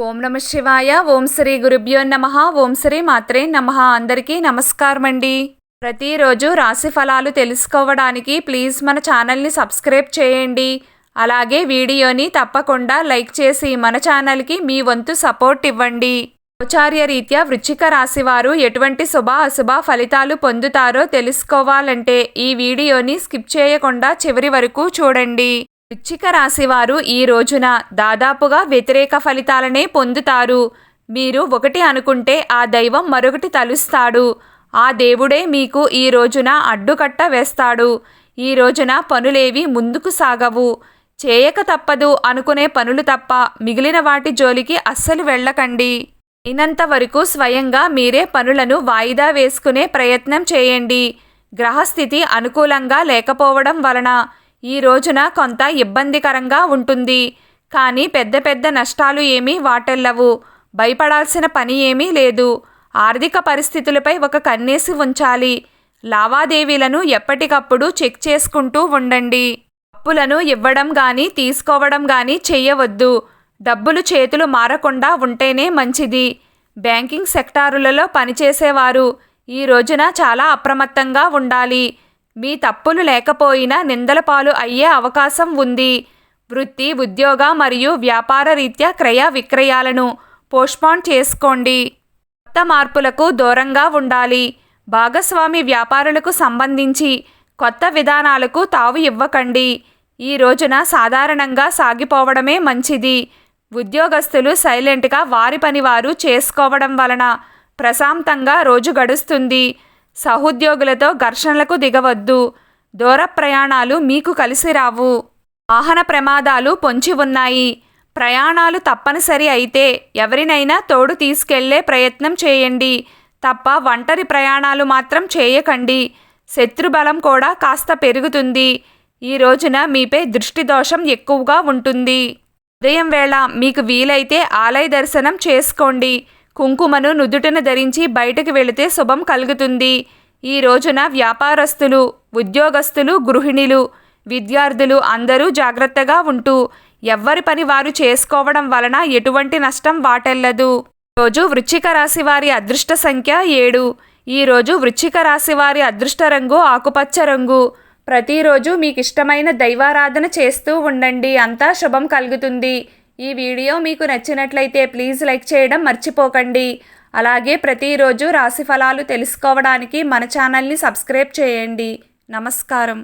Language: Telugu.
ఓం నమ శివాయ. ఓం శ్రీ గురుభ్యో నమః. ఓం శ్రీ మాత్రే నమః. అందరికీ నమస్కారం అండి. ప్రతిరోజు రాశి ఫలాలు తెలుసుకోవడానికి ప్లీజ్ మన ఛానల్ని సబ్స్క్రైబ్ చేయండి. అలాగే వీడియోని తప్పకుండా లైక్ చేసి మన ఛానల్కి మీ వంతు సపోర్ట్ ఇవ్వండి. గోచార్య రీత్యా వృశ్చిక రాశి వారు ఎటువంటి శుభ అశుభ ఫలితాలు పొందుతారో తెలుసుకోవాలంటే ఈ వీడియోని స్కిప్ చేయకుండా చివరి వరకు చూడండి. వృశ్చిక రాశి వారు ఈ రోజున దాదాపుగా వ్యతిరేక ఫలితాలనే పొందుతారు. మీరు ఒకటి అనుకుంటే ఆ దైవం మరొకటి తలుస్తాడు. ఆ దేవుడే మీకు ఈ రోజున అడ్డుకట్ట వేస్తాడు. ఈ రోజున పనులేవి ముందుకు సాగవు. చేయక తప్పదు అనుకునే పనులు తప్ప మిగిలిన వాటి జోలికి అస్సలు వెళ్ళకండి. అయినంత వరకు స్వయంగా మీరే పనులను వాయిదా వేసుకునే ప్రయత్నం చేయండి. గ్రహస్థితి అనుకూలంగా లేకపోవడం వలన ఈ రోజున కొంత ఇబ్బందికరంగా ఉంటుంది. కానీ పెద్ద పెద్ద నష్టాలు ఏమీ వాటిల్లవు. భయపడాల్సిన పని ఏమీ లేదు. ఆర్థిక పరిస్థితులపై ఒక కన్నేసి ఉంచాలి. లావాదేవీలను ఎప్పటికప్పుడు చెక్ చేసుకుంటూ ఉండండి. అప్పులను ఇవ్వడం కానీ తీసుకోవడం కానీ చెయ్యవద్దు. డబ్బులు చేతులు మారకుండా ఉంటేనే మంచిది. బ్యాంకింగ్ సెక్టారులలో పనిచేసేవారు ఈ రోజున చాలా అప్రమత్తంగా ఉండాలి. మీ తప్పులు లేకపోయినా నిందల పాలు అయ్యే అవకాశం ఉంది. వృత్తి, ఉద్యోగ మరియు వ్యాపార రీత్యా క్రయ విక్రయాలను పోస్ట్పోన్ చేసుకోండి. కొత్త మార్పులకు దూరంగా ఉండాలి. భాగస్వామి వ్యాపారులకు సంబంధించి కొత్త విధానాలకు తావు ఇవ్వకండి. ఈ రోజున సాధారణంగా సాగిపోవడమే మంచిది. ఉద్యోగస్తులు సైలెంట్గా వారి పని వారు చేసుకోవడం వలన ప్రశాంతంగా రోజు గడుస్తుంది. సహోద్యోగులతో ఘర్షణలకు దిగవద్దు. దూర ప్రయాణాలు మీకు కలిసి రావు. వాహన ప్రమాదాలు పొంచి ఉన్నాయి. ప్రయాణాలు తప్పనిసరి అయితే ఎవరినైనా తోడు తీసుకెళ్లే ప్రయత్నం చేయండి తప్ప ఒంటరి ప్రయాణాలు మాత్రం చేయకండి. శత్రుబలం కూడా కాస్త పెరుగుతుంది. ఈ రోజున మీపై దృష్టి దోషం ఎక్కువగా ఉంటుంది. ఉదయం వేళ మీకు వీలైతే ఆలయ దర్శనం చేసుకోండి. కుంకుమను నుదుటిన ధరించి బయటకు వెళితే శుభం కలుగుతుంది. ఈ రోజున వ్యాపారస్తులు, ఉద్యోగస్తులు, గృహిణులు, విద్యార్థులు అందరూ జాగ్రత్తగా ఉంటూ ఎవ్వరి పని వారు చేసుకోవడం వలన ఎటువంటి నష్టం వాటిల్లదు. రోజు వృశ్చిక రాశి వారి అదృష్ట సంఖ్య 7. ఈరోజు వృశ్చిక రాశి వారి అదృష్ట రంగు ఆకుపచ్చ రంగు. ప్రతిరోజు మీకు ఇష్టమైన దైవారాధన చేస్తూ ఉండండి. అంతా శుభం కలుగుతుంది. ఈ వీడియో మీకు నచ్చినట్లయితే ప్లీజ్ లైక్ చేయడం మర్చిపోకండి. అలాగే ప్రతిరోజు రాశి ఫలాలు తెలుసుకోవడానికి మన ఛానల్ని సబ్స్క్రైబ్ చేయండి. నమస్కారం.